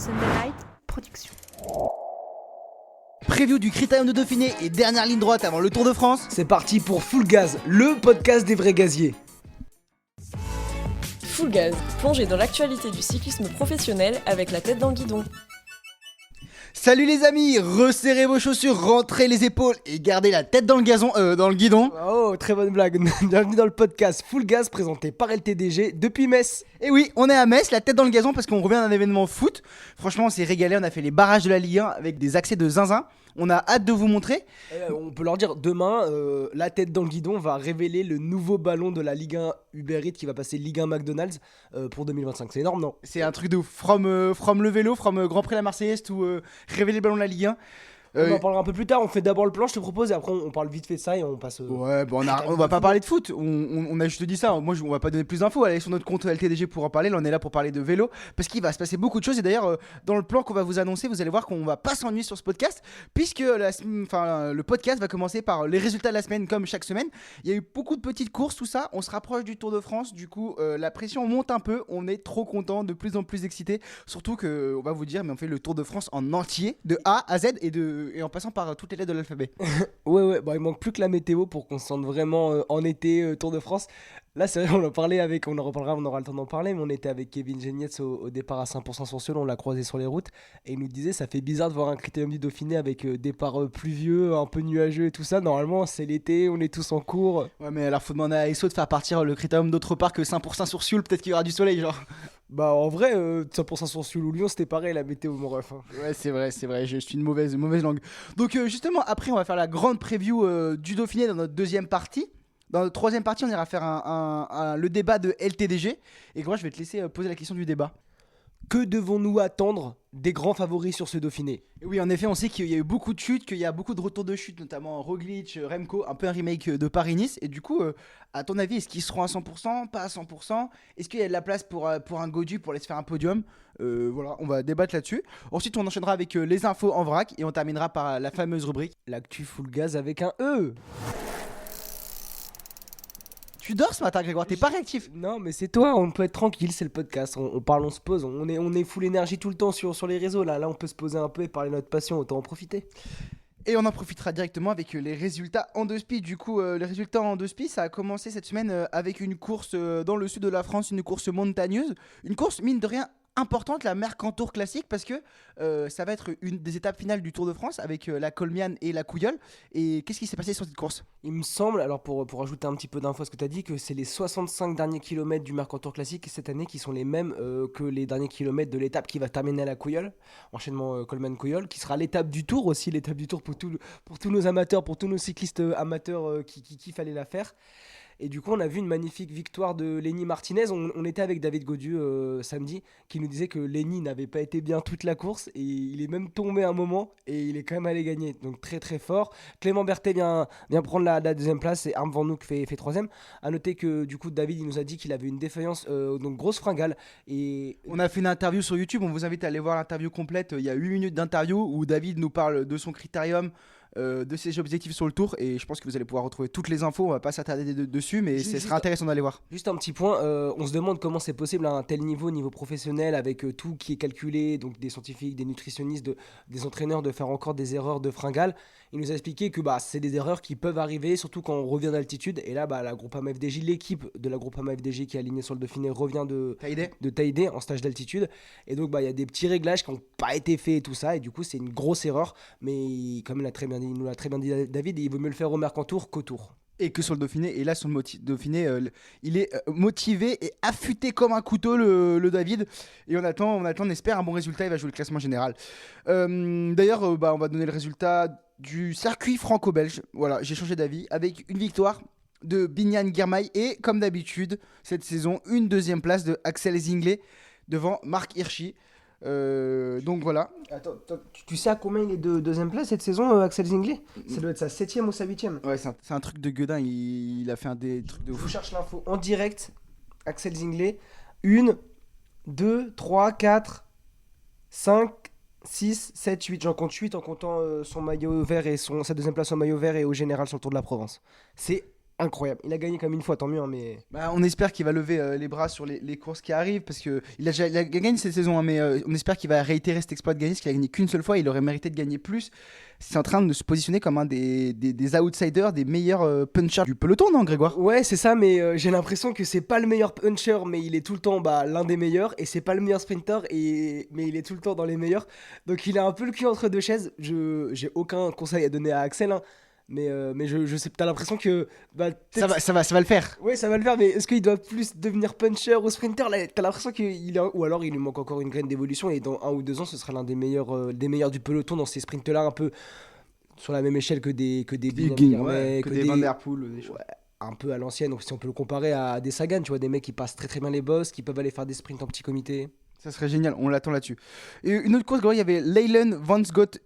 Sunday Night Production. Preview du Critérium de Dauphiné et dernière ligne droite avant le Tour de France. C'est parti pour Full Gaz, le podcast des vrais gaziers. Full Gaz, plongez dans l'actualité du cyclisme professionnel avec la tête dans le guidon. Salut les amis, resserrez vos chaussures, rentrez les épaules et gardez la tête dans le gazon, dans le guidon. Oh, très bonne blague. Bienvenue dans le podcast Full Gaz présenté par LTDG depuis Metz. Et oui, on est à Metz, la tête dans le gazon parce qu'on revient d'un événement foot. Franchement, on s'est régalé, on a fait les barrages de la Ligue 1 avec des accès de zinzin. On a hâte de vous montrer. On peut leur dire demain, la tête dans le guidon va révéler le nouveau ballon de la Ligue 1 Uber Eats qui va passer Ligue 1 McDonald's pour 2025. C'est énorme, non? C'est un truc de ouf. From le vélo, from Grand Prix la Marseillaise, tout révéler le ballon de la Ligue 1. On en parlera un peu plus tard, on fait d'abord le plan, je te propose, et après on parle vite fait de ça et on passe... Ouais, bon, on va pas parler de foot, on a juste dit ça. Moi, on va pas donner plus d'infos, allez sur notre compte LTDG pour en parler. Là, on est là pour parler de vélo, parce qu'il va se passer beaucoup de choses. Et d'ailleurs, dans le plan qu'on va vous annoncer, vous allez voir qu'on va pas s'ennuyer sur ce podcast, puisque le podcast va commencer par les résultats de la semaine, comme chaque semaine. Il y a eu beaucoup de petites courses, tout ça. On se rapproche du Tour de France, du coup, la pression monte un peu. On est trop content, de plus en plus excité. Surtout que, on va vous dire, mais on fait le Tour de France en entier, de A à Z et en passant par toutes les lettres de l'alphabet. Ouais, bah, il manque plus que la météo pour qu'on se sente vraiment en été Tour de France. Là, c'est vrai, on en reparlera, on aura le temps d'en parler, mais on était avec Kevin Genietz au départ à 100% sur Sion, on l'a croisé sur les routes, et il nous disait, ça fait bizarre de voir un Critérium du Dauphiné avec départ pluvieux, un peu nuageux et tout ça. Normalement, c'est l'été, on est tous en cours. Ouais, mais alors faut demander à ESSO de faire partir le Critérium d'autre part que 5% sur Sioule, peut-être qu'il y aura du soleil, genre. Bah, en vrai, 100% sur Sioule ou Lyon, c'était pareil, la météo, mon ref. Hein. Ouais, c'est vrai, je suis une mauvaise langue. Donc, justement, après, on va faire la grande preview du Dauphiné dans notre deuxième partie. Dans notre troisième partie, on ira faire le débat de LTDG. Et moi, je vais te laisser poser la question du débat. Que devons-nous attendre des grands favoris sur ce Dauphiné? Et oui, en effet, on sait qu'il y a eu beaucoup de chutes, qu'il y a beaucoup de retours de chutes, notamment Roglic, Remco, un peu un remake de Paris-Nice. Et du coup, à ton avis, est-ce qu'ils seront à 100%, pas à 100%? Est-ce qu'il y a de la place pour un Gaudu pour aller se faire un podium? Voilà, on va débattre là-dessus. Ensuite, on enchaînera avec les infos en vrac et on terminera par la fameuse rubrique l'actu full gaz avec un E. Tu dors ce matin, Grégoire, t'es pas réactif. Non, mais c'est toi, on peut être tranquille, c'est le podcast. On parle, on se pose, on est full énergie tout le temps sur les réseaux. Là, on peut se poser un peu et parler de notre passion, autant en profiter. Et on en profitera directement avec les résultats en deux spi. Du coup, les résultats en deux spi, ça a commencé cette semaine avec une course dans le sud de la France, une course montagneuse. Une course, mine de rien, importante, la Mercantour classique, parce que ça va être une des étapes finales du Tour de France avec la Colmiane et la Couilleule. Et qu'est-ce qui s'est passé sur cette course? Il me semble, alors pour ajouter un petit peu d'infos à ce que tu as dit, que c'est les 65 derniers kilomètres du Mercantour classique cette année qui sont les mêmes que les derniers kilomètres de l'étape qui va terminer à la Couilleule, enchaînement Colmane-Couilleule, qui sera l'étape du Tour aussi, l'étape du Tour pour tous nos amateurs, pour tous nos cyclistes amateurs qui kiffent aller la faire. Et du coup, on a vu une magnifique victoire de Lenny Martinez. On était avec David Gaudu samedi, qui nous disait que Lenny n'avait pas été bien toute la course. Et il est même tombé un moment et il est quand même allé gagner. Donc très très fort. Clément Berthet vient prendre la deuxième place et Arm Van Hoek fait troisième. A noter que du coup, David il nous a dit qu'il avait une défaillance, donc grosse fringale. Et on a fait une interview sur YouTube. On vous invite à aller voir l'interview complète. Il y a 8 minutes d'interview où David nous parle de son critérium, de ses objectifs sur le tour, et je pense que vous allez pouvoir retrouver toutes les infos. On va pas s'attarder dessus, mais ce sera intéressant d'aller voir. Juste un petit point, on se demande comment c'est possible à un tel niveau professionnel, avec tout qui est calculé, donc des scientifiques, des nutritionnistes, des entraîneurs, de faire encore des erreurs de fringales. Il nous a expliqué que c'est des erreurs qui peuvent arriver, surtout quand on revient d'altitude. Et là, la Groupama FDJ, l'équipe de la Groupama FDJ qui est alignée sur le Dauphiné revient de Taïdé en stage d'altitude. Et donc, il y a des petits réglages qui n'ont pas été faits et tout ça. Et du coup, c'est une grosse erreur. Mais comme il nous l'a très bien dit David, il vaut mieux le faire au Mercantour qu'au Tour. Et que sur le Dauphiné, et là sur le Dauphiné, il est motivé et affûté comme un couteau, le David. Et on attend, on espère un bon résultat. Il va jouer le classement général. D'ailleurs, on va donner le résultat du circuit franco-belge. Voilà, j'ai changé d'avis avec une victoire de Bignan Girmay et comme d'habitude cette saison une deuxième place de Axel Zinglet devant Marc Hirschi. Donc voilà. Attends, tu sais à combien il est de deuxième place cette saison, Axel Zinglet? Ça doit être sa 7ème ou sa 8ème. Ouais, c'est un truc de gueudin. Il a fait des trucs de ouf. Je vous cherche l'info en direct. Axel Zinglet, 1, 2, 3, 4, 5, 6, 7, 8. J'en compte 8 en comptant son maillot vert et sa deuxième place au maillot vert et au général sur le Tour de la Provence. C'est incroyable. Il a gagné comme une fois, tant mieux, hein, mais Bah, on espère qu'il va lever les bras sur les courses qui arrivent parce que il a gagné cette saison, hein, mais on espère qu'il va réitérer cet exploit de gagner parce qu'il a gagné qu'une seule fois. Il aurait mérité de gagner plus. C'est en train de se positionner comme un des outsiders, des meilleurs punchers du peloton, non, Grégoire? ouais, c'est ça, mais j'ai l'impression que c'est pas le meilleur puncher, mais il est tout le temps l'un des meilleurs, et c'est pas le meilleur sprinter, mais il est tout le temps dans les meilleurs. Donc il a un peu le cul entre deux chaises. J'ai aucun conseil à donner à Axel, hein, mais je sais, t'as l'impression que peut-être. Ça va le faire. Ouais, ça va le faire, mais est-ce qu'il doit plus devenir puncher ou sprinter? Là, t'as l'impression ou alors il lui manque encore une graine d'évolution, et dans 1 ou 2 ans, ce sera l'un des meilleurs du peloton dans ces sprints-là, un peu sur la même échelle que des Biniam Girmay, que des Van Der Poel, des choses. ouais, un peu à l'ancienne. Donc si on peut le comparer à des Sagan, tu vois, des mecs qui passent très très bien les bosses, qui peuvent aller faire des sprints en petit comité. Ça serait génial, on l'attend là-dessus. Et une autre course, il y avait Leyland Vansgott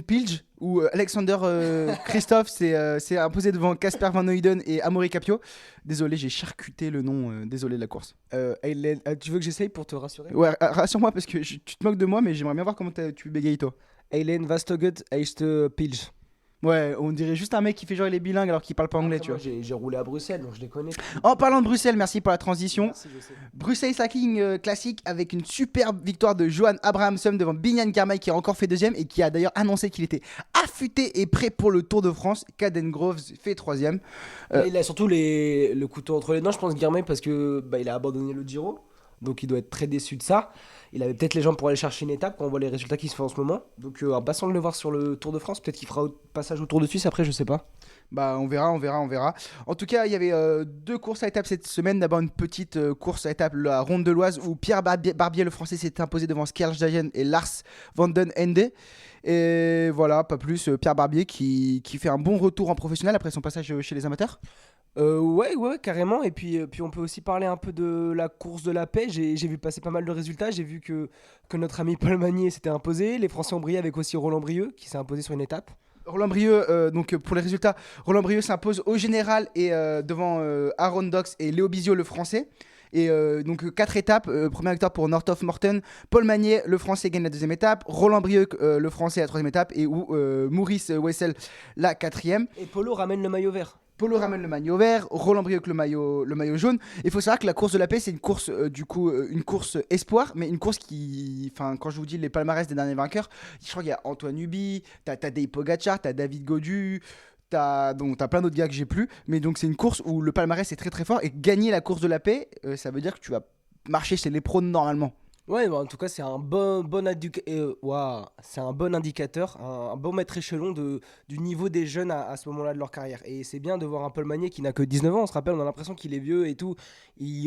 Pilge, où Alexander Christophe s'est imposé devant Casper Van Hooydonck et Amaury Capio. Désolé, j'ai charcuté le nom, désolé de la course. Tu veux que j'essaye pour te rassurer? Ouais, rassure-moi parce que tu te moques de moi, mais j'aimerais bien voir comment tu bégayes toi. Eileen Vastogut Eiste Pilge. Ouais, on dirait juste un mec qui fait genre il est bilingue alors qu'il parle pas anglais, Après, tu moi, vois. j'ai roulé à Bruxelles, donc je les connais. En parlant de Bruxelles, merci pour la transition. Merci, je sais. Bruxelles Cycling classique avec une superbe victoire de Johan Abrahamson devant Biniam Girmay qui a encore fait deuxième et qui a d'ailleurs annoncé qu'il était affûté et prêt pour le Tour de France. Caden Groves fait troisième. Il a surtout le couteau entre les dents, je pense, Girmay, parce que il a abandonné le Giro. Donc il doit être très déçu de ça. Il avait peut-être les jambes pour aller chercher une étape quand on voit les résultats qui se font en ce moment. Donc impatient de le voir sur le Tour de France. Peut-être qu'il fera passage au Tour de Suisse après, je sais pas. Bah on verra. En tout cas, il y avait 2 courses à étapes cette semaine. D'abord une petite course à étapes, la Ronde de l'Oise, où Pierre Barbier, le français, s'est imposé devant Skersdagen et Lars van den Ende. Et voilà, pas plus. Pierre Barbier qui fait un bon retour en professionnel après son passage chez les amateurs. Ouais, carrément. Et puis on peut aussi parler un peu de la course de la paix. J'ai vu passer pas mal de résultats. J'ai vu que notre ami Paul Magnier s'était imposé. Les Français ont brillé avec aussi Roland Brieux qui s'est imposé sur une étape. Roland Brieux, donc pour les résultats, Roland Brieux s'impose au général et devant Aaron Dox et Léo Bizio, le français. Et donc 4 étapes, première victoire pour North of Morton, Paul Magnier, le français, gagne la deuxième étape, Roland Brieux, le français, la troisième étape, et Maurice Wessel, la quatrième. Et Polo ramène le maillot vert. Polo ramène le maillot vert, Roland Brieuc le maillot jaune. Il faut savoir que la course de la paix, c'est une course une course espoir, mais une course qui, enfin, quand je vous dis les palmarès des derniers vainqueurs, je crois qu'il y a Antoine Huby, t'as Tadej Pogacar, t'as David Gaudu, t'as plein d'autres gars que j'ai plus, mais donc c'est une course où le palmarès est très très fort et gagner la course de la paix, ça veut dire que tu vas marcher chez les pros normalement. Ouais, en tout cas, c'est un c'est un bon indicateur, un bon maître échelon du niveau des jeunes à ce moment-là de leur carrière. Et c'est bien de voir un Paul Magnier qui n'a que 19 ans. On se rappelle, on a l'impression qu'il est vieux et tout.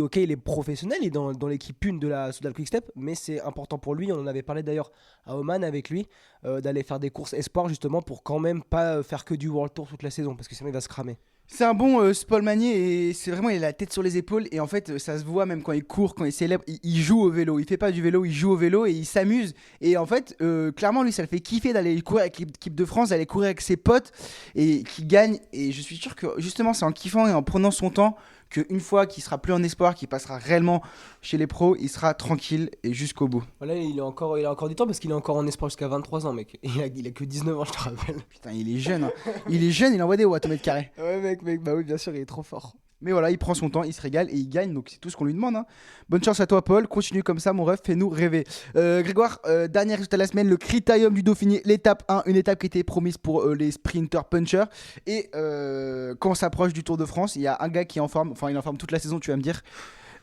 Ok, il est professionnel, il est dans l'équipe 1 de la Soudal Quick Step, mais c'est important pour lui. On en avait parlé d'ailleurs à Oman avec lui, d'aller faire des courses espoir justement pour quand même pas faire que du World Tour toute la saison, parce que sinon il va se cramer. C'est un bon Paul Magnier et c'est vraiment, il a la tête sur les épaules et en fait ça se voit même quand il court, quand il célèbre, il joue au vélo, il fait pas du vélo, il joue au vélo et il s'amuse et en fait clairement lui ça le fait kiffer d'aller courir avec l'équipe de France, d'aller courir avec ses potes et qui gagne, et je suis sûr que justement c'est en kiffant et en prenant son temps qu'une fois qu'il sera plus en espoir, qu'il passera réellement chez les pros, il sera tranquille et jusqu'au bout. Voilà, il a encore du temps parce qu'il est encore en espoir jusqu'à 23 ans, mec. Il a que 19 ans, je te rappelle. Putain, il est jeune, hein. Il envoie des watts au mètre carré. Ouais, mec, bah oui, bien sûr, il est trop fort. Mais voilà, il prend son temps, il se régale et il gagne, donc c'est tout ce qu'on lui demande, hein. Bonne chance à toi, Paul, continue comme ça, mon ref, fais-nous rêver. Grégoire, dernier résultat de la semaine, le Critérium du Dauphiné, l'étape 1, une étape qui était promise pour les sprinters punchers. Et quand on s'approche du Tour de France, il y a un gars qui est en forme, enfin il est en forme toute la saison, tu vas me dire.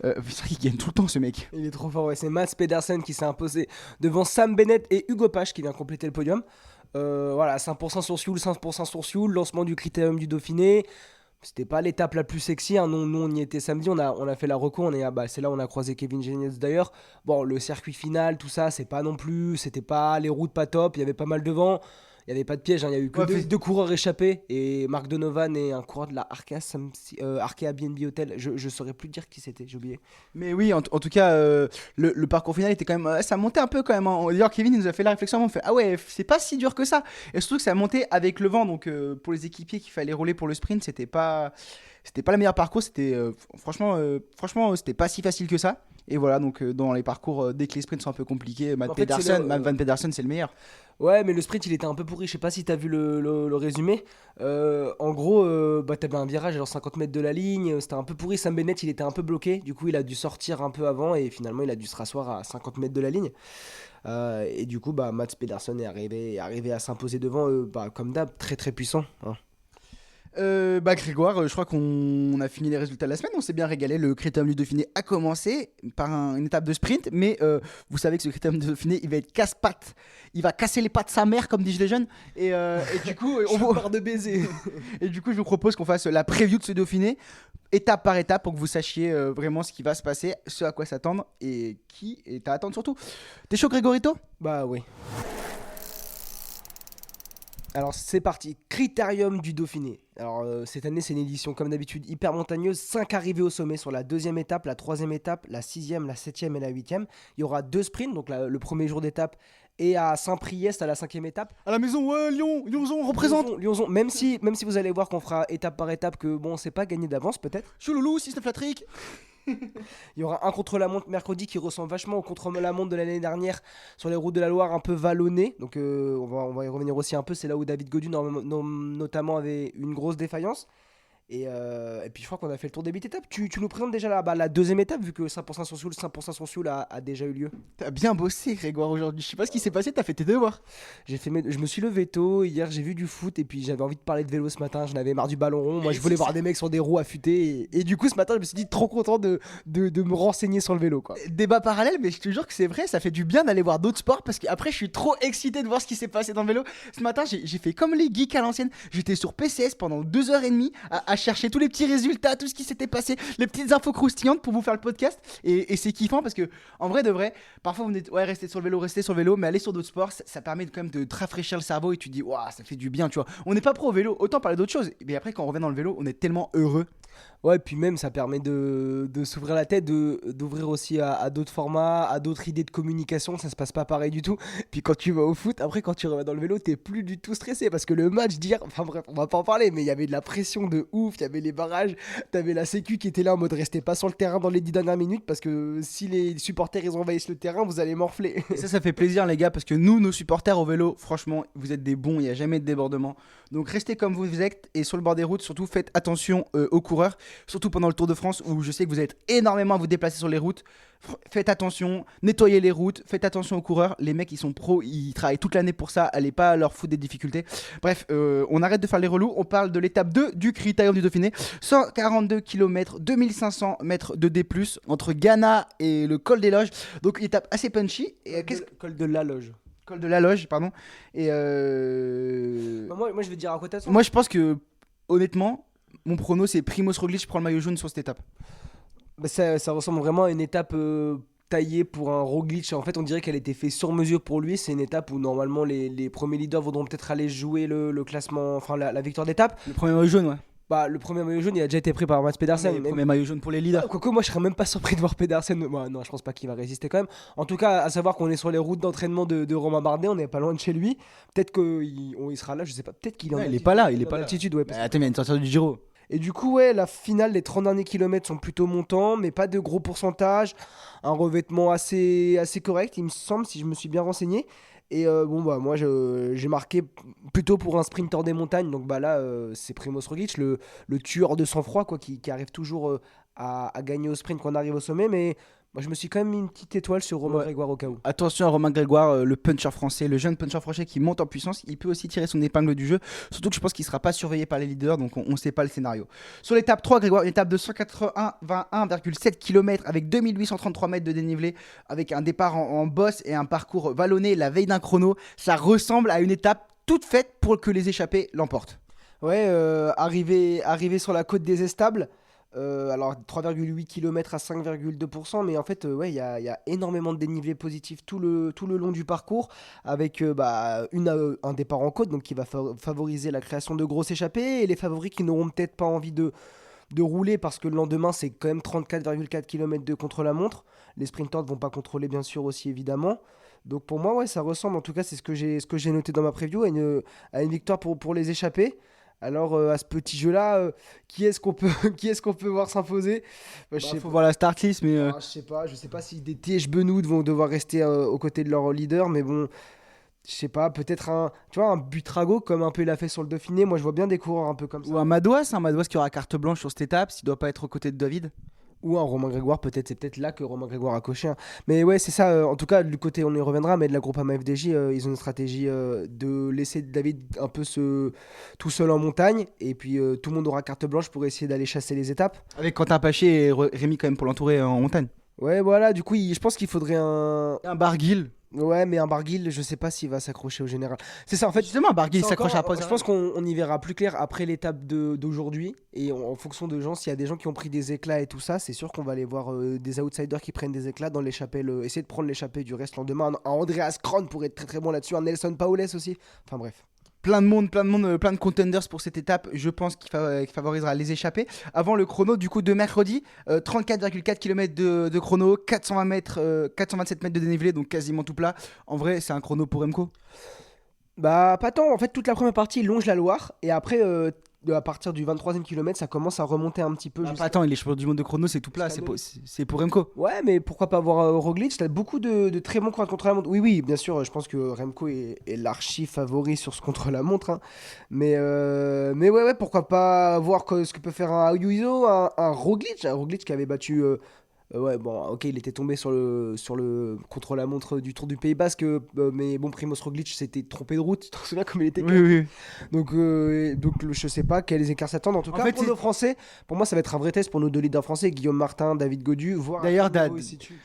C'est vrai qu'il gagne tout le temps, ce mec. Il est trop fort, ouais. C'est Mats Pedersen qui s'est imposé devant Sam Bennett et Hugo Page qui vient compléter le podium. Voilà, 5% sur Sioule, 5% sur Sioule, lancement du Critérium du Dauphiné. C'était pas l'étape la plus sexy, hein. Nous on y était samedi, on a fait la reco, c'est là où on a croisé Kevin Geniez d'ailleurs. Bon, le circuit final, tout ça, c'était pas les routes pas top, il y avait pas mal de vent, il y avait pas de piège, hein. Il y a eu que deux coureurs échappés, et Mark Donovan et un coureur de la Arkea BNB Hotel, je saurais plus dire qui c'était, j'ai oublié. Mais oui, en tout cas, le parcours final était quand même, ça montait un peu quand même, hein. D'ailleurs, Kevin il nous a fait la réflexion, on fait ah ouais, c'est pas si dur que ça. Et surtout que ça montait avec le vent, donc pour les équipiers qu'il fallait rouler pour le sprint, c'était pas c'était pas le meilleur parcours, c'était franchement c'était pas si facile que ça. Et voilà, donc dans les parcours, dès que les sprints sont un peu compliqués, En fait, Van Pedersen, c'est le meilleur. Ouais, mais le sprint il était un peu pourri. Je sais pas si t'as vu le résumé. En gros, t'avais un virage à genre 50 mètres de la ligne. C'était un peu pourri. Sam Bennett il était un peu bloqué. Du coup, il a dû sortir un peu avant et finalement il a dû se rasseoir à 50 mètres de la ligne. Et du coup, Mats Pedersen est arrivé à s'imposer devant eux, comme d'hab, très très puissant, hein. Grégoire, je crois qu'on a fini les résultats de la semaine. On s'est bien régalé. Le Critérium du Dauphiné a commencé par une étape de sprint, mais vous savez que ce Critérium du Dauphiné, il va être casse-pattes. Il va casser les pattes de sa mère, comme disent les jeunes. Et du coup, On part de baiser. et du coup, je vous propose qu'on fasse la preview de ce Dauphiné, étape par étape, pour que vous sachiez vraiment ce qui va se passer, ce à quoi s'attendre et qui est à attendre surtout. T'es chaud, Grégorito? Bah oui. Alors c'est parti, Critérium du Dauphiné. Alors cette année c'est une édition comme d'habitude hyper montagneuse, 5 arrivées au sommet sur la deuxième étape, la troisième étape, la sixième, la septième et la huitième. Il y aura 2 sprints, donc le premier jour d'étape et à Saint-Priest à la cinquième étape. À la maison, ouais, Lyonzon, représente. Lyonzon, même si vous allez voir qu'on fera étape par étape, que bon c'est pas gagné d'avance peut-être. Chouloulou, système flatrique. Il y aura un contre-la-montre mercredi qui ressemble vachement au contre-la-montre de l'année dernière sur les routes de la Loire un peu vallonnées. Donc on va y revenir aussi un peu. C'est là où David Gaudu notamment avait une grosse défaillance. Et puis je crois qu'on a fait le tour des 8 étapes. Tu nous présentes déjà la deuxième étape vu que 100% sur Sioule a déjà eu lieu. T'as bien bossé, Grégoire, aujourd'hui. Je sais pas ce qui s'est passé, t'as fait tes devoirs. Je me suis levé tôt, hier j'ai vu du foot et puis j'avais envie de parler de vélo ce matin, j'en avais marre du ballon rond, moi je voulais voir des mecs sur des roues affûtées et du coup ce matin je me suis dit trop content de me renseigner sur le vélo quoi. Débat parallèle, mais je te jure que c'est vrai, ça fait du bien d'aller voir d'autres sports parce qu'après je suis trop excité de voir ce qui s'est passé dans le vélo. Ce matin j'ai fait comme les geeks à l'ancienne, j'étais sur PCS pendant 2h30 à chercher tous les petits résultats, tout ce qui s'était passé, les petites infos croustillantes pour vous faire le podcast et c'est kiffant parce que en vrai de vrai, parfois vous dites ouais restez sur le vélo, mais aller sur d'autres sports ça permet quand même de te rafraîchir le cerveau et tu te dis waouh ça fait du bien, tu vois. On n'est pas pro au vélo, autant parler d'autres choses, mais après quand on revient dans le vélo on est tellement heureux. Ouais, et puis même ça permet de s'ouvrir la tête, d'ouvrir aussi à d'autres formats, à d'autres idées de communication, ça se passe pas pareil du tout. Puis quand tu vas au foot, après quand tu reviens dans le vélo, t'es plus du tout stressé parce que le match d'hier, enfin bref, on va pas en parler, mais il y avait de la pression de ouf, il y avait les barrages, t'avais la sécu qui était là en mode restez pas sur le terrain dans les 10 dernières minutes parce que si les supporters ils envahissent le terrain, vous allez morfler. Et ça fait plaisir les gars parce que nous, nos supporters au vélo, franchement, vous êtes des bons, il n'y a jamais de débordement. Donc restez comme vous êtes et sur le bord des routes, surtout faites attention aux coureurs, surtout pendant le Tour de France où je sais que vous êtes énormément à vous déplacer sur les routes. Faites attention, nettoyez les routes, faites attention aux coureurs. Les mecs, ils sont pros, ils travaillent toute l'année pour ça, allez pas leur foutre des difficultés. Bref, on arrête de faire les relous, on parle de l'étape 2 du Critérium du Dauphiné. 142 km, 2500 mètres de D+, entre Ghana et le col des Loges. Donc une étape assez punchy. Et Col de la Loge. Col de la Loge, pardon. Et Moi je vais te dire à quoi t'attends. moi je pense que, honnêtement, mon prono c'est Primoz Roglic prend le maillot jaune sur cette étape. Ça ressemble vraiment à une étape taillée pour un Roglic. En fait, on dirait qu'elle était faite sur mesure pour lui. C'est une étape où normalement les premiers leaders voudront peut-être aller jouer le classement, enfin la victoire d'étape. Le premier maillot jaune, ouais. Le premier maillot jaune, il a déjà été pris par Mats Pedersen. Le premier maillot jaune pour les leaders. Quoique, moi, je serais même pas surpris de voir Pedersen. Non, je pense pas qu'il va résister quand même. En tout cas, à savoir qu'on est sur les routes d'entraînement de Romain Bardet, on n'est pas loin de chez lui. Peut-être qu'il sera là, je sais pas. Peut-être qu'il Non, il est pas là, il est pas là. Altitude, ouais. Attends, il vient de sortir du Giro. Et du coup, ouais, la finale, les 30 derniers kilomètres sont plutôt montants, mais pas de gros pourcentage. Un revêtement assez correct, il me semble, si je me suis bien renseigné. Et moi, j'ai marqué plutôt pour un sprinter des montagnes. Donc là, c'est Primoz Roglic, le tueur de sang-froid, quoi, qui arrive toujours à gagner au sprint quand on arrive au sommet. Mais moi, je me suis quand même mis une petite étoile sur Romain Grégoire au cas où. Attention à Romain Grégoire, le puncher français, le jeune puncher français qui monte en puissance. Il peut aussi tirer son épingle du jeu. Surtout que je pense qu'il ne sera pas surveillé par les leaders, donc on ne sait pas le scénario. Sur l'étape 3, Grégoire, une étape de 181,7 km avec 2833 mètres de dénivelé, avec un départ en bosse et un parcours vallonné la veille d'un chrono. Ça ressemble à une étape toute faite pour que les échappés l'emportent. Ouais, arrivé sur la côte des Estables. Alors 3,8 km à 5,2%, mais en fait il y a énormément de dénivelé positif tout le long du parcours avec un départ en côte donc qui va favoriser la création de grosses échappées et les favoris qui n'auront peut-être pas envie de rouler parce que le lendemain c'est quand même 34,4 km de contre-la-montre. Les sprinters ne vont pas contrôler bien sûr aussi évidemment. Donc pour moi ouais ça ressemble, en tout cas c'est ce que j'ai noté dans ma preview à une victoire pour les échappés. Alors à ce petit jeu-là, qui est-ce qu'on peut, qui est-ce qu'on peut voir s'imposer? Je sais Faut voir la start list, mais je sais pas si des TH Benoît vont devoir rester aux côtés de leur leader, mais bon, je sais pas, peut-être un Butrago comme un peu il a fait sur le Dauphiné. Moi, je vois bien des coureurs un peu comme ça. ou un Madouas qui aura carte blanche sur cette étape, s'il doit pas être aux côtés de David. Ou un Romain Grégoire, peut-être, c'est peut-être là que Romain Grégoire a coché, hein. Mais ouais, c'est ça. En tout cas, du côté, on y reviendra, mais de la Groupama FDJ, ils ont une stratégie de laisser David un peu tout seul en montagne. Et puis, tout le monde aura carte blanche pour essayer d'aller chasser les étapes. Avec Quentin Paché et Rémi quand même pour l'entourer en montagne. Ouais, voilà, du coup, je pense qu'il faudrait Un Barguil. Ouais, mais un Barguil, je sais pas s'il va s'accrocher au général. C'est ça, en fait. Justement, un Barguil C'est s'accroche à encore- pas. Je pense qu'on y verra plus clair après l'étape d'aujourd'hui. Et en fonction de gens, s'il y a des gens qui ont pris des éclats et tout ça, c'est sûr qu'on va aller voir des outsiders qui prennent des éclats dans l'échappée. Essayer de prendre l'échappée du reste lendemain. Un Andreas Kron pourrait être très très bon là-dessus. Un Nelson Paoles aussi. Enfin bref. Plein de monde, plein de contenders pour cette étape, je pense qu'il qui favorisera les échappées. Avant le chrono du coup de mercredi, 34,4 km de chrono, 427 mètres de dénivelé, donc quasiment tout plat. En vrai, c'est un chrono pour Remco. Bah, pas tant. En fait, toute la première partie longe la Loire. Et après, à partir du 23e kilomètre, ça commence à remonter un petit peu. Attends, il est champion du monde de chrono, c'est tout plat, c'est pour Remco. Ouais, mais pourquoi pas voir Roglic? T'as beaucoup de très bons contre la montre. Oui, oui, bien sûr, je pense que Remco est l'archi favori sur ce contre la montre, hein. Mais ouais, pourquoi pas voir ce que peut faire un Ayuso, un Roglic qui avait battu. Ouais, bon, ok, il était tombé sur le contre-la-montre du Tour du Pays Basque, mais bon, Primoz Roglic s'était trompé de route, tu te souviens comme il était. Oui. Donc je sais pas quels écarts s'attendent. En tout cas, fait, pour nos Français, pour moi, ça va être un vrai test pour nos deux leaders français, Guillaume Martin, David Gaudu, voire. D'ailleurs, Tu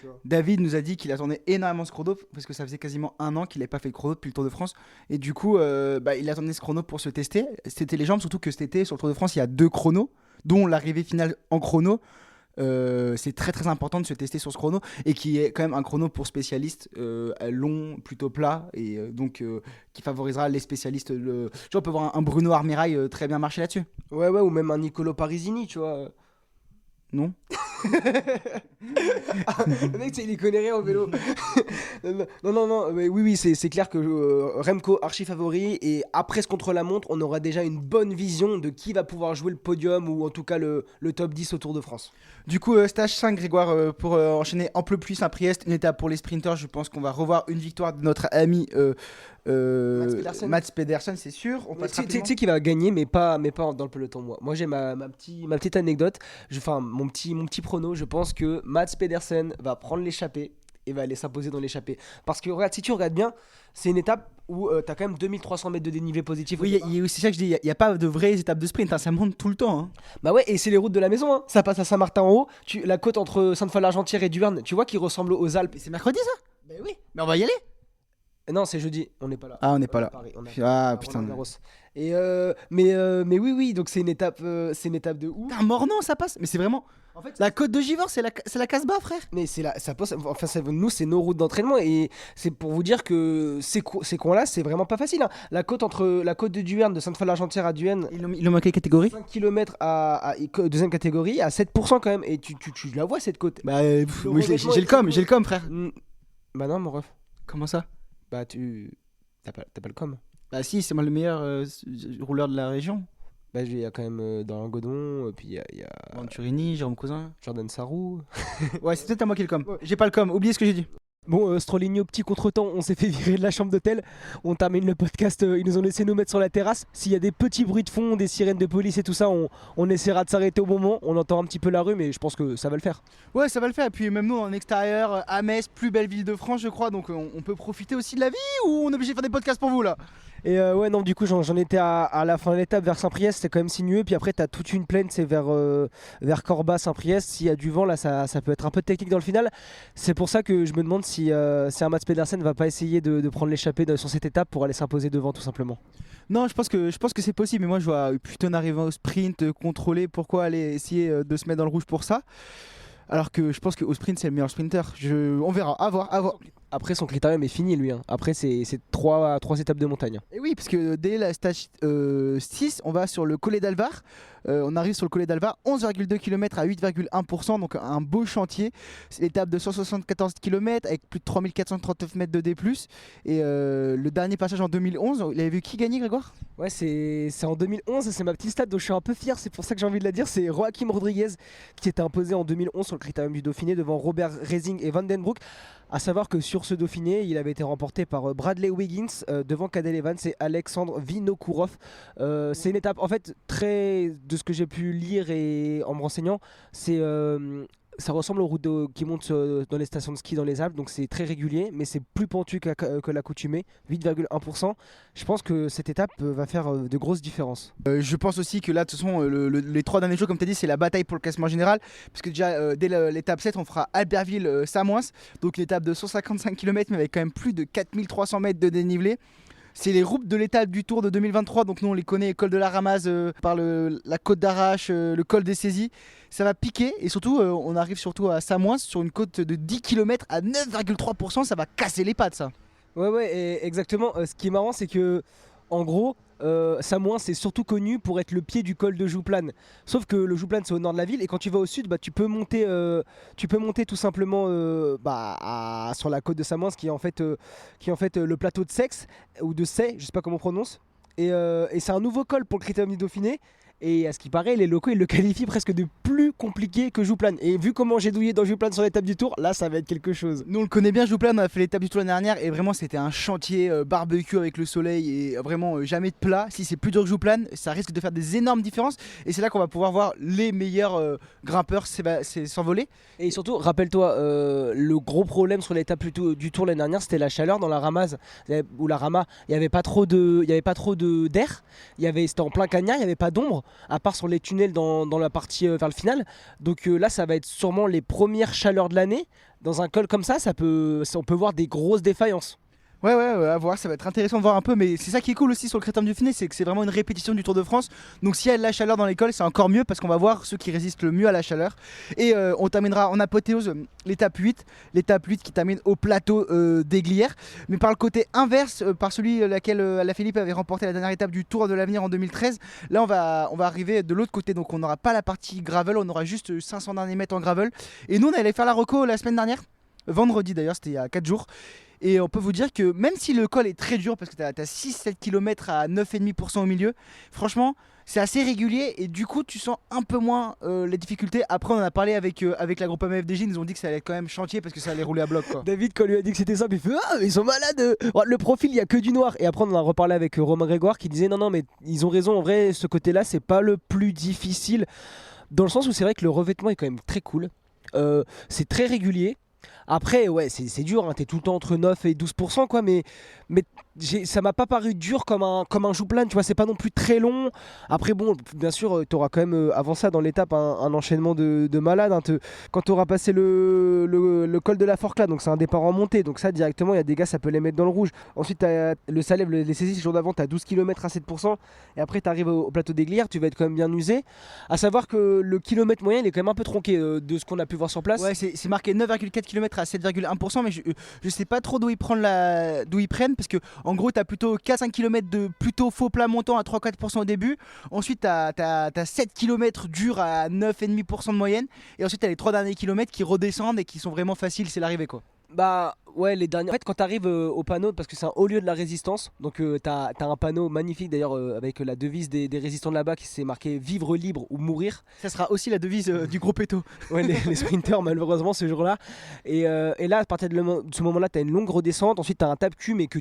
vois. David nous a dit qu'il attendait énormément ce chrono parce que ça faisait quasiment un an qu'il n'avait pas fait de chrono depuis le Tour de France. Et du coup, il attendait ce chrono pour se tester. C'était les jambes, surtout que cet été, sur le Tour de France, il y a 2 chronos, dont l'arrivée finale en chrono. C'est très très important de se tester sur ce chrono et qui est quand même un chrono pour spécialistes long, plutôt plat et donc qui favorisera les spécialistes. Tu vois, on peut voir un Bruno Armirail très bien marcher là-dessus. Ouais, ou même un Nicolo Parisini, tu vois. Non. Le mec, il connaît rien au vélo. Non, mais oui, c'est clair que Remco archi favori, et après ce contre-la-montre, on aura déjà une bonne vision de qui va pouvoir jouer le podium ou en tout cas le top 10 au Tour de France. Du coup, stage 5, Grégoire, pour enchaîner Ample-Pluie Saint-Priest, une étape pour les sprinters. Je pense qu'on va revoir une victoire de notre ami Mats Pedersen, c'est sûr. On passe Tu rapidement. sais qui va gagner, mais pas dans le peloton. Moi j'ai ma petite anecdote. Enfin, mon petit prono. Je pense que Mats Pedersen va prendre l'échappée et va aller s'imposer dans l'échappée. Parce que regarde, si tu regardes bien, c'est une étape où tu as quand même 2300 mètres de dénivelé positif. Oui, c'est ça que je dis. Il n'y a pas de vraies étapes de sprint, hein, ça monte tout le temps. Hein. Bah ouais, et c'est les routes de la maison, hein. Ça passe à Saint-Martin en haut. La côte entre Sainte-Foy-l'Argentière et Duerne, tu vois, qui ressemble aux Alpes. Et c'est mercredi ça? Bah oui. Mais on va y aller. Non, c'est jeudi, on n'est pas là. Ah, on n'est pas là. Paris, on est Ah, à putain. Roland-Garros. Mais oui, donc c'est une étape de ouf. Putain, Mornan, ça passe. Mais c'est vraiment. En fait, La côte de Givors, c'est la Casbah, frère. mais ça passe, enfin, nous, c'est nos routes d'entraînement, et c'est pour vous dire que ces coins-là, c'est vraiment pas facile, hein. La côte de Duerne, de Sainte-Foy-l'Argentière à Duerne, Ils l'ont marqué catégorie. 5 km à deuxième catégorie, à 7% quand même, et tu la vois cette côte. Bah, Le j'ai revêtement j'ai le com, frère. Bah non, mon ref. Comment ça? Bah t'as pas le com. Bah, si, c'est moi le meilleur rouleur de la région. Bah il y a quand même dans Godon, puis il y a Venturini, Jérôme Cousin. Jordan Sarrou. Ouais, c'est peut-être à moi qui ai le com. J'ai pas le com, oubliez ce que j'ai dit. Bon, Stroligno, petit contretemps, on s'est fait virer de la chambre d'hôtel. On termine le podcast, ils nous ont laissé nous mettre sur la terrasse. S'il y a des petits bruits de fond, des sirènes de police et tout ça, on essaiera de s'arrêter au bon moment. On entend un petit peu la rue, mais je pense que ça va le faire. Ouais, ça va le faire. Et puis même nous en extérieur, à Metz, plus belle ville de France, je crois. Donc on peut profiter aussi de la vie ou on est obligé de faire des podcasts pour vous là? Et ouais, non, du coup, j'en étais à la fin de l'étape vers Saint-Priest, c'est quand même sinueux. Puis après, t'as toute une plaine, c'est vers Corba, Saint-Priest. S'il y a du vent, là, ça peut être un peu technique dans le final. C'est pour ça que je me demande si un Mats Pedersen va pas essayer de prendre l'échappée sur cette étape pour aller s'imposer devant, tout simplement. Non, je pense que c'est possible. Mais moi, je vois Puton arriver au sprint, contrôler. Pourquoi aller essayer de se mettre dans le rouge pour ça? Alors que je pense qu'au sprint, c'est le meilleur sprinter. On verra, à voir. Après, son critérium est fini, lui, hein. Après, c'est 3 étapes de montagne. Et oui, parce que dès la stage 6, on va sur le Collet d'Alvar. On arrive sur le Collet d'Alva, 11,2 km à 8,1%, donc un beau chantier. C'est l'étape de 174 km avec plus de 3439 mètres de D+. Et le dernier passage en 2011, il avait vu qui gagner, Grégoire ? Ouais, c'est en 2011, c'est ma petite stat dont je suis un peu fier, c'est pour ça que j'ai envie de la dire. C'est Joaquim Rodriguez qui était imposé en 2011 sur le Critérium du Dauphiné devant Robert Reising et Van Den Broek. A savoir que sur ce Dauphiné, il avait été remporté par Bradley Wiggins devant Cadel Evans et Alexandre Vinokourov. C'est une étape, en fait, de ce que j'ai pu lire et en me renseignant, ça ressemble aux routes qui montent dans les stations de ski dans les Alpes, donc c'est très régulier, mais c'est plus pentu que l'accoutumée, 8,1%. Je pense que cette étape va faire de grosses différences. Je pense aussi que là, de toute façon, les 3 derniers jours, comme tu as dit, c'est la bataille pour le classement général. Parce que déjà, dès l'étape 7, on fera Albertville-Samoins. Donc une étape de 155 km, mais avec quand même plus de 4300 mètres de dénivelé. C'est les routes de l'étape du Tour de 2023, donc nous on les connaît, col de la Ramaz par la côte d'Arrache, le col des Saisies. Ça va piquer et surtout on arrive surtout à Samoins sur une côte de 10 km à 9,3%, ça va casser les pattes ça. Ouais, exactement. Ce qui est marrant, c'est que en gros, Samoins c'est surtout connu pour être le pied du col de Jouplane. Sauf que le Jouplane c'est au nord de la ville et quand tu vas au sud, tu peux monter tout simplement sur la côte de Samoins, qui est en fait le plateau de Sex ou de Say, je sais pas comment on prononce. Et c'est un nouveau col pour le Critérium du Dauphiné. Et à ce qui paraît, les locaux ils le qualifient presque de plus compliqué que Jouplane. Et vu comment j'ai douillé dans Jouplane sur l'étape du Tour, là ça va être quelque chose. Nous on le connaît bien Jouplane, on a fait l'étape du Tour l'année dernière et vraiment c'était un chantier barbecue avec le soleil et vraiment jamais de plat. Si c'est plus dur que Jouplane, ça risque de faire des énormes différences et c'est là qu'on va pouvoir voir les meilleurs grimpeurs s'envoler. Et surtout, rappelle-toi, le gros problème sur l'étape du Tour l'année dernière, c'était la chaleur dans la Ramaz ou la Rama. Il n'y avait pas trop d'air. C'était en plein cagnard, il n'y avait pas d'ombre, à part sur les tunnels dans la partie vers le final. Donc là, ça va être sûrement les premières chaleurs de l'année. Dans un col comme ça, on peut voir des grosses défaillances. Ouais, à voir, ça va être intéressant de voir un peu, mais c'est ça qui est cool aussi sur le Critérium du Dauphiné, c'est que c'est vraiment une répétition du Tour de France. Donc s'il y a de la chaleur dans l'école, c'est encore mieux parce qu'on va voir ceux qui résistent le mieux à la chaleur. Et on terminera en apothéose l'étape 8 qui termine au plateau d'Aiglières. Mais par le côté inverse, par celui laquelle Alaphilippe avait remporté la dernière étape du Tour de l'Avenir en 2013, là on va arriver de l'autre côté, donc on n'aura pas la partie gravel, on aura juste 500 derniers mètres en gravel. Et nous on allait faire la reco la semaine dernière, vendredi d'ailleurs, c'était il y a 4 jours. Et on peut vous dire que même si le col est très dur, parce que tu as 6-7 km à 9,5% au milieu, franchement, c'est assez régulier et du coup, tu sens un peu moins les difficultés. Après, on en a parlé avec la groupe AMFDJ, ils nous ont dit que ça allait être quand même chantier parce que ça allait rouler à bloc, quoi. David, quand on lui a dit que c'était simple, il fait « Ah, ils sont malades !» Le profil, il n'y a que du noir. Et après, on en a reparlé avec Romain Grégoire qui disait « Non, mais ils ont raison, en vrai, ce côté-là, c'est pas le plus difficile. » Dans le sens où c'est vrai que le revêtement est quand même très cool. C'est très régulier. Après, ouais, c'est dur, hein, t'es tout le temps entre 9 et 12%, quoi, mais ça m'a pas paru dur comme un Jouplane, tu vois, c'est pas non plus très long. Après, bon, bien sûr, t'auras quand même, avant ça, dans l'étape, un enchaînement de malades. Hein, quand t'auras passé le col de la Forclaz, donc c'est un départ en montée, donc ça, directement, il y a des gars, ça peut les mettre dans le rouge. Ensuite, t'as le Salève, les saisies, le jour d'avant, t'as 12 km à 7%, et après, t'arrives au plateau d'Aiglières, tu vas être quand même bien usé. À savoir que le kilomètre moyen, il est quand même un peu tronqué de ce qu'on a pu voir sur place. Ouais, c'est marqué 9,4 km à 7,1%, mais je sais pas trop d'où ils prennent, parce que en gros, tu as plutôt 4-5 km de plutôt faux plat montant à 3-4% au début. Ensuite, tu as 7 km durs à 9,5% de moyenne. Et ensuite, tu as les 3 derniers kilomètres qui redescendent et qui sont vraiment faciles, c'est l'arrivée, quoi. Bah ouais, les derniers. En fait, quand t'arrives au panneau, parce que c'est un haut lieu de la résistance, donc t'as un panneau magnifique d'ailleurs avec la devise des résistants de là-bas qui s'est marqué vivre libre ou mourir. Ça sera aussi la devise du gros péto. Ouais, les sprinters malheureusement ce jour-là. Et là, à partir de ce moment-là, t'as une longue redescente. Ensuite, t'as un tape-cul, mais que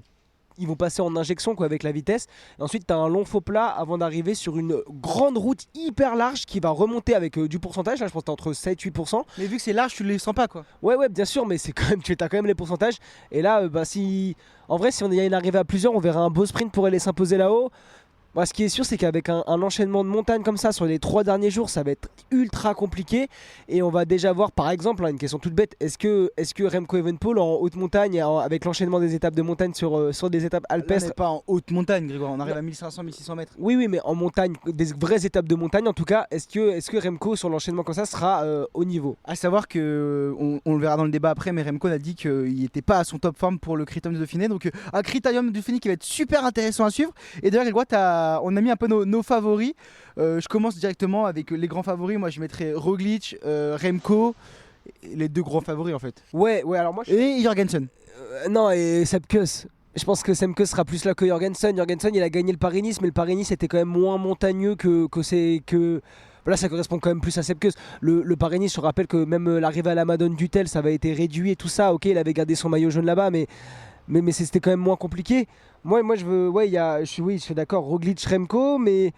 ils vont passer en injection, quoi, avec la vitesse. Et ensuite, tu as un long faux plat avant d'arriver sur une grande route hyper large qui va remonter avec du pourcentage. Là, je pense que tu entre 7-8%. Mais vu que c'est large, tu les sens pas, quoi. Ouais, bien sûr, mais tu as quand même les pourcentages. Et là, en vrai, si on y a une arrivée à plusieurs, on verra un beau sprint pour aller s'imposer là-haut. Moi, ce qui est sûr, c'est qu'avec un enchaînement de montagnes comme ça sur les 3 derniers jours, ça va être ultra compliqué. Et on va déjà voir, par exemple, une question toute bête, est-ce que Remco Evenepoel en haute montagne, avec l'enchaînement des étapes de montagne sur des étapes alpestres... Là, on n'est pas en haute montagne, Grégoire, on arrive à 1500-1600 mètres. Oui, mais en montagne, des vraies étapes de montagne, en tout cas, est-ce que Remco, sur l'enchaînement comme ça, sera au niveau? À savoir que, on le verra dans le débat après, mais Remco a dit qu'il n'était pas à son top forme pour le Critérium du Dauphiné. Donc un Critérium du Dauphiné qui va être super intéressant à suivre. Et d'ailleurs, Grégoire, on a mis un peu nos favoris. Je commence directement avec les grands favoris. Moi, je mettrais Roglic, Remco, les deux grands favoris en fait. Ouais, alors moi Et Jorgensen. non, et Sepp Kuss. Je pense que Sepp Kuss sera plus là que Jorgensen. Jorgensen, il a gagné le Paris-Nice, mais le Paris-Nice était quand même moins montagneux que Voilà, ça correspond quand même plus à Sepp Kuss. Le Paris-Nice, je rappelle que même l'arrivée à la Madone Dutel, ça avait été réduit et tout ça. Ok, il avait gardé son maillot jaune là-bas, mais c'était quand même moins compliqué. Moi je veux, ouais, je suis d'accord, Roglic, Remco, mais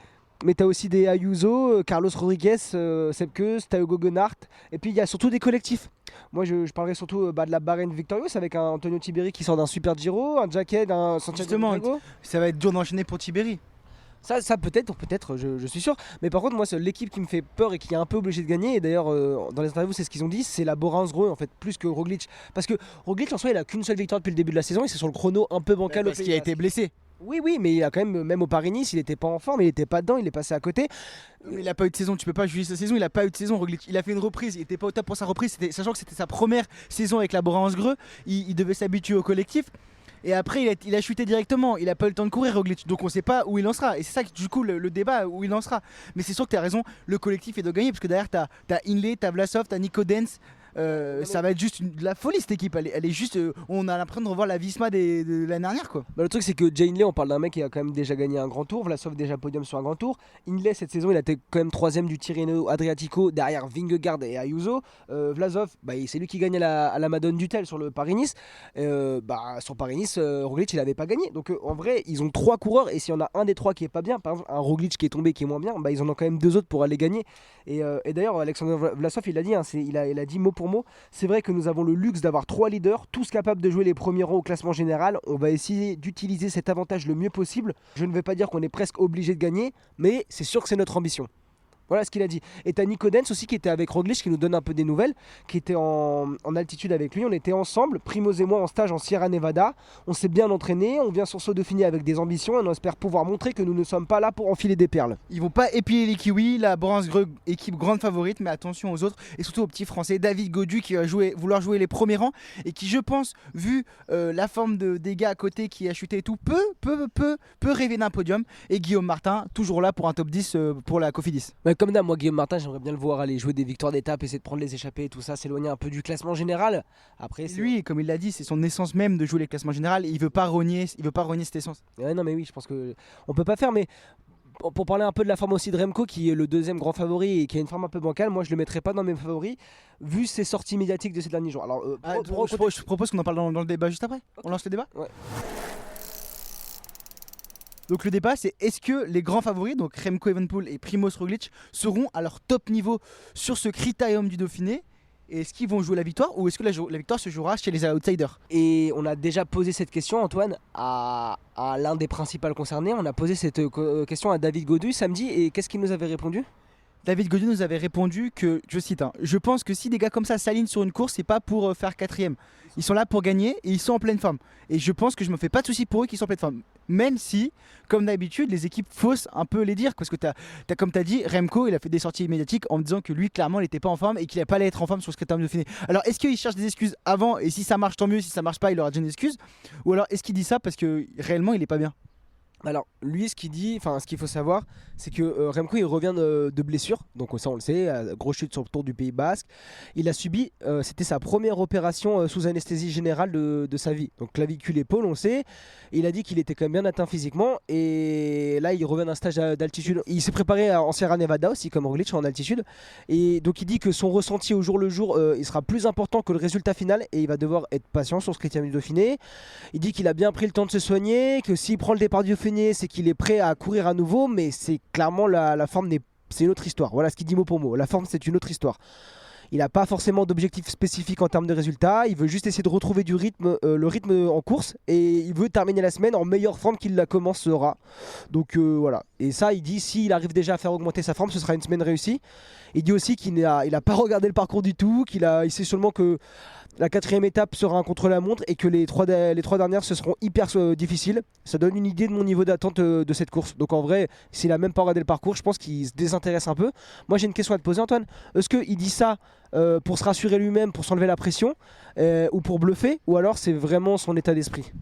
t'as aussi des Ayuso, Carlos Rodriguez, Sepp Kuss, Tao Goggenhardt, et puis il y a surtout des collectifs. Moi je parlerai surtout de la Bahreïn Victorious avec un Antonio Tiberi qui sort d'un super Giro, un Jacket, un Santiago Justement, Diego. ça va être dur d'enchaîner pour Tiberi. Ça peut-être, je suis sûr. Mais par contre, moi, c'est l'équipe qui me fait peur et qui est un peu obligée de gagner. Et d'ailleurs, dans les interviews, c'est ce qu'ils ont dit, c'est la Bora-Hansgrohe en fait, plus que Roglic. Parce que Roglic, en soi, il a qu'une seule victoire depuis le début de la saison et c'est sur le chrono un peu bancal. Parce qu'il a été blessé. Oui, mais il a quand même au Paris-Nice, il était pas en forme, il était pas dedans, il est passé à côté. Mais il a pas eu de saison, tu peux pas juger sa saison, il a pas eu de saison Roglic. Il a fait une reprise, il était pas au top pour sa reprise, sachant que c'était sa première saison avec la Bora-Hansgrohe, il devait s'habituer au collectif. Et après, il a chuté directement. Il a pas eu le temps de courir, Roglic. Donc on sait pas où il en sera. Et c'est ça, du coup, le débat, où il en sera. Mais c'est sûr que tu as raison, le collectif est de gagner. Parce que derrière, tu as Hindley, tu as Vlasov, tu as Nico Dens. Ça va être juste de la folie cette équipe. Elle est juste. On a l'impression de revoir la Visma de l'année dernière, quoi. Le truc, c'est que Jay Hindley, on parle d'un mec qui a quand même déjà gagné un grand tour. Vlasov, déjà podium sur un grand tour. Hindley, cette saison, il a été quand même 3ème du Tirreno Adriatico derrière Vingegaard et Ayuso. Vlasov, c'est lui qui gagne à la Madone Dutel sur le Paris-Nice. Sur Paris-Nice, Roglic, il avait pas gagné. Donc en vrai, ils ont 3 coureurs. Et s'il y en a un des 3 qui est pas bien, par exemple, un Roglic qui est tombé, qui est moins bien, ils en ont quand même 2 autres pour aller gagner. Et d'ailleurs, Alexander Vlasov, il a dit, il a dit mot pour mot, c'est vrai que nous avons le luxe d'avoir 3 leaders, tous capables de jouer les premiers rangs au classement général. On va essayer d'utiliser cet avantage le mieux possible. Je ne vais pas dire qu'on est presque obligé de gagner, mais c'est sûr que c'est notre ambition. Voilà ce qu'il a dit. Et t'as Nico Dens aussi qui était avec Roglic, qui nous donne un peu des nouvelles, qui était en altitude avec lui. On était ensemble, Primoz et moi en stage en Sierra Nevada. On s'est bien entraîné, on vient sur ce Dauphiné avec des ambitions et on espère pouvoir montrer que nous ne sommes pas là pour enfiler des perles. Ils vont pas épiler les Kiwis, la Bora-Hansgrohe, équipe grande favorite, mais attention aux autres et surtout au petit français David Gaudu qui va vouloir jouer les premiers rangs et qui, je pense, vu la forme des gars à côté qui a chuté et tout, peut rêver d'un podium. Et Guillaume Martin, toujours là pour un top 10 pour la Cofidis. Comme d'hab, moi Guillaume Martin, j'aimerais bien le voir aller jouer des victoires d'étape, essayer de prendre les échappées et tout ça, s'éloigner un peu du classement général. Après, lui, comme il l'a dit, c'est son essence même de jouer les classements généraux et il veut pas renier cette essence. Ouais, non mais oui, je pense que on peut pas faire, mais pour parler un peu de la forme aussi de Remco, qui est le 2ème grand favori et qui a une forme un peu bancale, moi je le mettrais pas dans mes favoris vu ses sorties médiatiques de ces derniers jours. Alors je propose qu'on en parle dans le débat juste après. Okay. On lance le débat. Ouais. Donc le débat, c'est est-ce que les grands favoris, donc Remco Evenepoel et Primoz Roglic, seront à leur top niveau sur ce critérium du Dauphiné? Et est-ce qu'ils vont jouer la victoire ou est-ce que la victoire se jouera chez les outsiders? Et on a déjà posé cette question, Antoine, à l'un des principaux concernés. On a posé cette question à David Gaudu samedi et qu'est-ce qu'il nous avait répondu? David Gaudu nous avait répondu que, je cite, je pense que si des gars comme ça s'alignent sur une course, c'est pas pour faire 4ème. Ils sont là pour gagner et ils sont en pleine forme. Et je pense que je me fais pas de soucis pour eux qui sont en pleine forme. Même si, comme d'habitude, les équipes faussent un peu les dire. Parce que comme tu as dit, Remco, il a fait des sorties médiatiques en disant que lui, clairement, il n'était pas en forme et qu'il n'allait pas aller être en forme sur ce critérium de Dauphiné. Alors, est-ce qu'il cherche des excuses avant et si ça marche, tant mieux. Si ça marche pas, il aura déjà une excuse? Ou alors, est-ce qu'il dit ça parce que réellement, il est pas bien? Alors lui, ce qu'il faut savoir, c'est que Remco il revient de blessure, donc ça on le sait, grosse chute sur le Tour du Pays Basque. Il a subi, c'était sa première opération sous anesthésie générale de sa vie, donc clavicule épaule, on le sait. Il a dit qu'il était quand même bien atteint physiquement et là il revient d'un stage d'altitude. Il s'est préparé en Sierra Nevada aussi comme Roglic en altitude et donc il dit que son ressenti au jour le jour il sera plus important que le résultat final et il va devoir être patient sur ce critérium du Dauphiné. Il dit qu'il a bien pris le temps de se soigner, que s'il prend le départ du Dauphiné c'est qu'il est prêt à courir à nouveau, mais c'est clairement la forme, c'est une autre histoire. Voilà ce qu'il dit mot pour mot. La forme, c'est une autre histoire. Il n'a pas forcément d'objectif spécifique en termes de résultats. Il veut juste essayer de retrouver le rythme en course et il veut terminer la semaine en meilleure forme qu'il la commencera. Donc voilà. Et ça, il dit s'il arrive déjà à faire augmenter sa forme, ce sera une semaine réussie. Il dit aussi qu'il n'a pas regardé le parcours du tout, il sait seulement que la 4ème étape sera un contre-la-montre et que les trois dernières ce seront hyper difficiles. Ça donne une idée de mon niveau d'attente de cette course. Donc en vrai, s'il a même pas regardé le parcours, je pense qu'il se désintéresse un peu. Moi j'ai une question à te poser, Antoine. Est-ce qu'il dit ça pour se rassurer lui-même, pour s'enlever la pression ou pour bluffer, ou alors c'est vraiment son état d'esprit?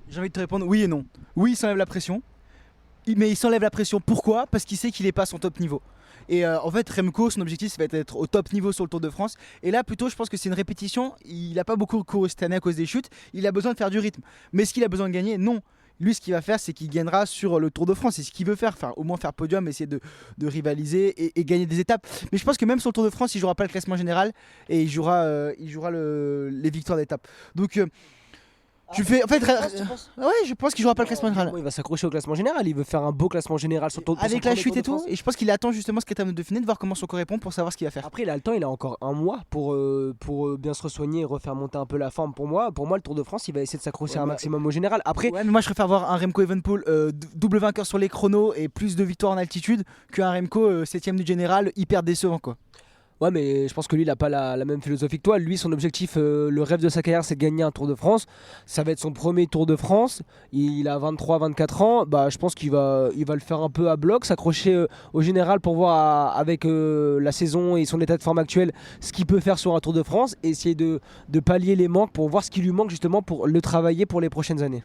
J'ai envie de te répondre oui et non. Oui, il s'enlève la pression. mais il s'enlève la pression. Pourquoi ? Parce qu'il sait qu'il n'est pas à son top niveau. Et en fait, Remco, son objectif, ça va être au top niveau sur le Tour de France. Et là, plutôt, je pense que c'est une répétition. Il n'a pas beaucoup couru cette année à cause des chutes. Il a besoin de faire du rythme. Mais est-ce qu'il a besoin de gagner ? Non. Lui, ce qu'il va faire, c'est qu'il gagnera sur le Tour de France. C'est ce qu'il veut faire. Enfin, au moins faire podium, essayer de rivaliser et gagner des étapes. Mais je pense que même sur le Tour de France, il ne jouera pas le classement général et il jouera les victoires d'étape. Donc, je fais. En fait, ouais, je pense qu'il jouera pas le classement général. Il va s'accrocher au classement général. Il veut faire un beau classement général sur le Tour de France. Avec la chute et tout. Et je pense qu'il attend justement ce qu'est de Dauphiné de voir comment son corps répond pour savoir ce qu'il va faire. Après, il a le temps. Il a encore un mois pour bien se soigner et refaire monter un peu la forme. Pour moi, le Tour de France, il va essayer de s'accrocher un maximum au général. Après, ouais, mais moi je préfère voir un Remco Evenepoel double vainqueur sur les chronos et plus de victoires en altitude qu'un Remco 7ème du général hyper décevant quoi. Ouais, mais je pense que lui, il n'a pas la même philosophie que toi. Lui, son objectif, le rêve de sa carrière, c'est de gagner un Tour de France. Ça va être son premier Tour de France. Il a 23-24 ans. Bah, je pense qu'il va le faire un peu à bloc, s'accrocher au général pour voir avec la saison et son état de forme actuel ce qu'il peut faire sur un Tour de France. Et essayer de pallier les manques pour voir ce qui lui manque justement pour le travailler pour les prochaines années.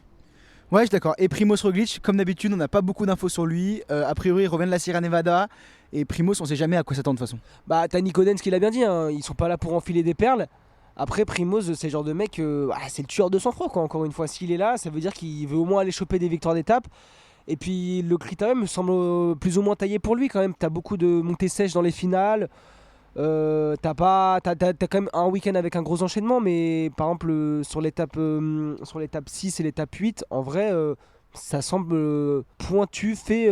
Ouais, je suis d'accord. Et Primoz Roglic, comme d'habitude, on n'a pas beaucoup d'infos sur lui. A priori, il revient de la Sierra Nevada. Et Primoz, on sait jamais à quoi s'attendre de toute façon. Bah, t'as Nico Denz qui l'a bien dit, hein. Ils sont pas là pour enfiler des perles. Après, Primoz, c'est le genre de mec, c'est le tueur de sang-froid, quoi. Encore une fois, s'il est là, ça veut dire qu'il veut au moins aller choper des victoires d'étape. Et puis, le critérium me semble plus ou moins taillé pour lui quand même. T'as beaucoup de montées sèches dans les finales. T'as quand même un week-end avec un gros enchaînement, mais par exemple sur l'étape 6 et l'étape 8, en vrai, ça semble pointu, fait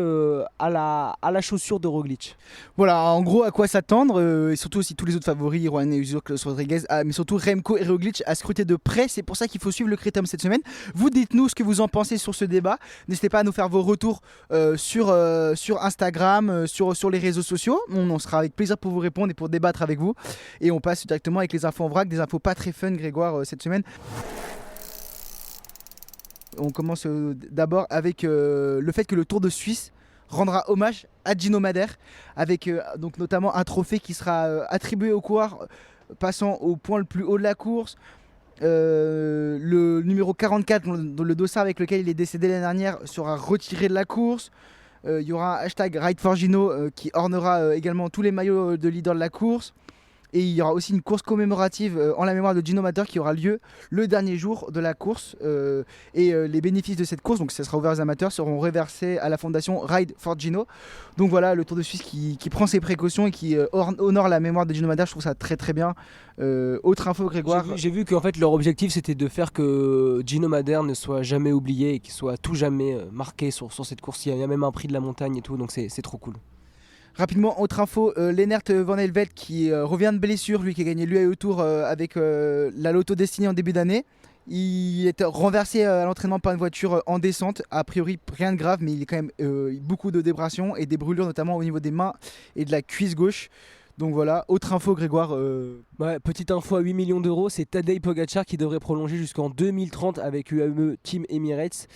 à la chaussure de Roglic. Voilà, en gros, à quoi s'attendre, et surtout aussi tous les autres favoris, Juan Euser, Rodriguez, mais surtout Remco et Roglic à scruter de près. C'est pour ça qu'il faut suivre le Critérium cette semaine. Vous dites-nous ce que vous en pensez sur ce débat. N'hésitez pas à nous faire vos retours sur Instagram, sur les réseaux sociaux. On sera avec plaisir pour vous répondre et pour débattre avec vous. Et on passe directement avec les infos en vrac, des infos pas très fun, Grégoire, cette semaine. On commence d'abord avec le fait que le Tour de Suisse rendra hommage à Gino Madère avec donc notamment un trophée qui sera attribué aux coureurs passant au point le plus haut de la course. Le numéro 44, le dossard avec lequel il est décédé l'année dernière, sera retiré de la course. Il y aura un hashtag Ride4Gino qui ornera également tous les maillots de leader de la course. Et il y aura aussi une course commémorative en la mémoire de Gino Madère qui aura lieu le dernier jour de la course. Les bénéfices de cette course, donc ça sera ouvert aux amateurs, seront reversés à la fondation Ride4Gino. Donc voilà, le Tour de Suisse qui prend ses précautions et qui honore la mémoire de Gino Madère. Je trouve ça très très bien. Autre info, Grégoire. J'ai vu qu'en fait leur objectif c'était de faire que Gino Madère ne soit jamais oublié et qu'il soit à tout jamais marqué sur cette course. Il y a même un prix de la montagne et tout, donc c'est trop cool. Rapidement, autre info, Lennart Van Helvelt qui revient de blessure, lui qui a gagné l'UAE Tour avec la Lotto Destiny en début d'année. Il est renversé à l'entraînement par une voiture en descente, a priori rien de grave, mais il est quand même beaucoup de débrasions et des brûlures notamment au niveau des mains et de la cuisse gauche. Donc voilà, autre info Grégoire. Ouais, petite info à 8 millions d'euros, c'est Tadej Pogacar qui devrait prolonger jusqu'en 2030 avec UAE Team Emirates.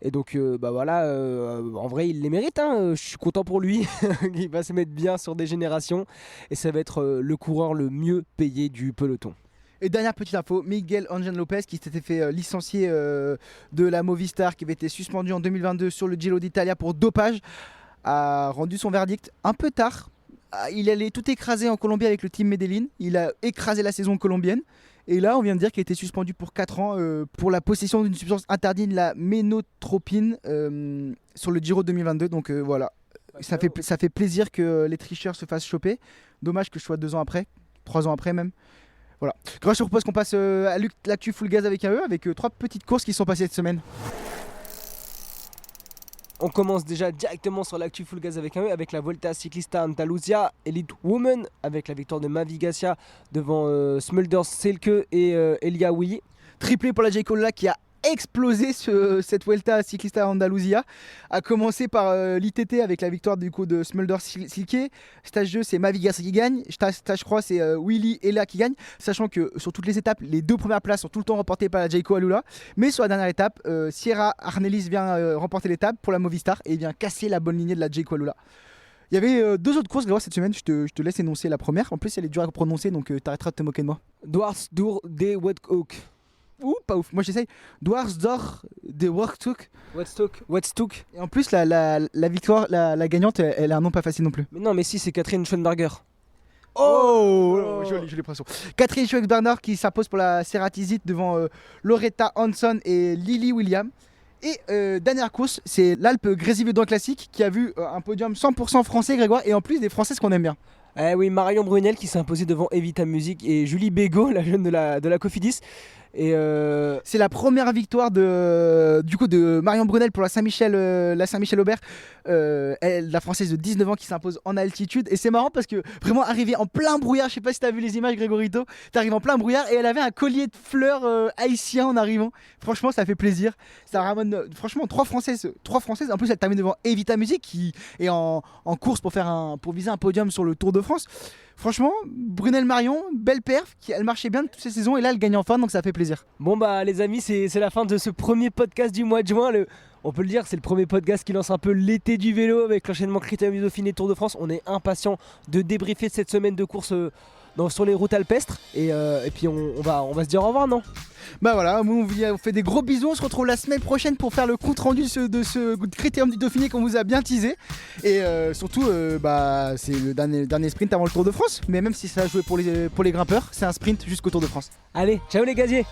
Et donc voilà, en vrai il les mérite, hein. Je suis content pour lui, il va se mettre bien sur des générations et ça va être le coureur le mieux payé du peloton. Et dernière petite info, Miguel Angel Lopez qui s'était fait licencier de la Movistar, qui avait été suspendu en 2022 sur le Giro d'Italia pour dopage, a rendu son verdict un peu tard. Il allait tout écraser en Colombie avec le team Medellin, il a écrasé la saison colombienne. Et là, on vient de dire qu'il a été suspendu pour 4 ans pour la possession d'une substance interdite, la ménotropine, sur le Giro 2022. Donc voilà, ça fait plaisir que les tricheurs se fassent choper. Dommage que je sois 2 ans après, 3 ans après même. Voilà. Grâce, je te propose qu'on passe à l'actu full gaz avec AE, avec 3 petites courses qui sont passées cette semaine. On commence déjà directement sur l'actu full gaz avec la Volta Ciclista Andalusia Elite Women avec la victoire de Mavi Garcia devant Smulders Selke et Elia Willy. Triplé pour la J. Cole qui a explosé cette Vuelta Ciclista Andalusia, a commencé par l'ITT avec la victoire du coup de Smulders Silke. Stage 2 c'est Mavi Garcia qui gagne, stage 3 c'est Willy Ela qui gagne, sachant que sur toutes les étapes les 2 premières places sont tout le temps remportées par la Jayco Alula, mais sur la dernière étape Sierra Arnelis vient remporter l'étape pour la Movistar et vient casser la bonne lignée de la Jayco Alula. Il y avait 2 autres courses cette semaine, je te laisse énoncer la première, en plus elle est dure à prononcer donc t'arrêteras de te moquer de moi. Dwarsdoor de Wethok. Ouh, pas ouf. Moi j'essaye. Dwarsdor de Worktook. Watstock. Et en plus, la victoire, la gagnante, elle a un nom pas facile non plus. Mais non, mais si, c'est Catherine Schoenberger. Oh, jolie pression. Catherine Schoenberger qui s'impose pour la Ceratisite devant Loretta Hanson et Lily Williams. Et dernière course, c'est l'Alpe Grésivaudan Classique qui a vu un podium 100% français, Grégoire, et en plus des Françaises qu'on aime bien. Eh oui, Marion Brunel qui s'est imposée devant Evita Music et Julie Bégaud, la jeune de la Cofidis. Et c'est la première victoire de Marion Brunel pour la Saint-Michel-Aubert, la française de 19 ans qui s'impose en altitude. Et c'est marrant parce que vraiment arrivée en plein brouillard, je sais pas si t'as vu les images, Grégorito, t'arrives en plein brouillard et elle avait un collier de fleurs haïtien en arrivant. Franchement, ça fait plaisir. Ça ramène franchement trois françaises. En plus, elle termine devant Evita Music qui est en course pour viser un podium sur le Tour de France. Franchement, Brunel Marion, belle perf, elle marchait bien toutes ces saisons et là elle gagne enfin, donc ça fait plaisir. Bon bah les amis, c'est la fin de ce premier podcast du mois de juin. On peut le dire, c'est le premier podcast qui lance un peu l'été du vélo avec l'enchaînement Critérium du Dauphiné Tour de France. On est impatient de débriefer cette semaine de course sur les routes alpestres et puis on va se dire au revoir, non? Bah voilà, on fait des gros bisous, on se retrouve la semaine prochaine pour faire le compte rendu de ce Critérium du Dauphiné qu'on vous a bien teasé. Et surtout, c'est le dernier sprint avant le Tour de France, mais même si ça a joué pour les grimpeurs, c'est un sprint jusqu'au Tour de France. Allez, ciao les gaziers.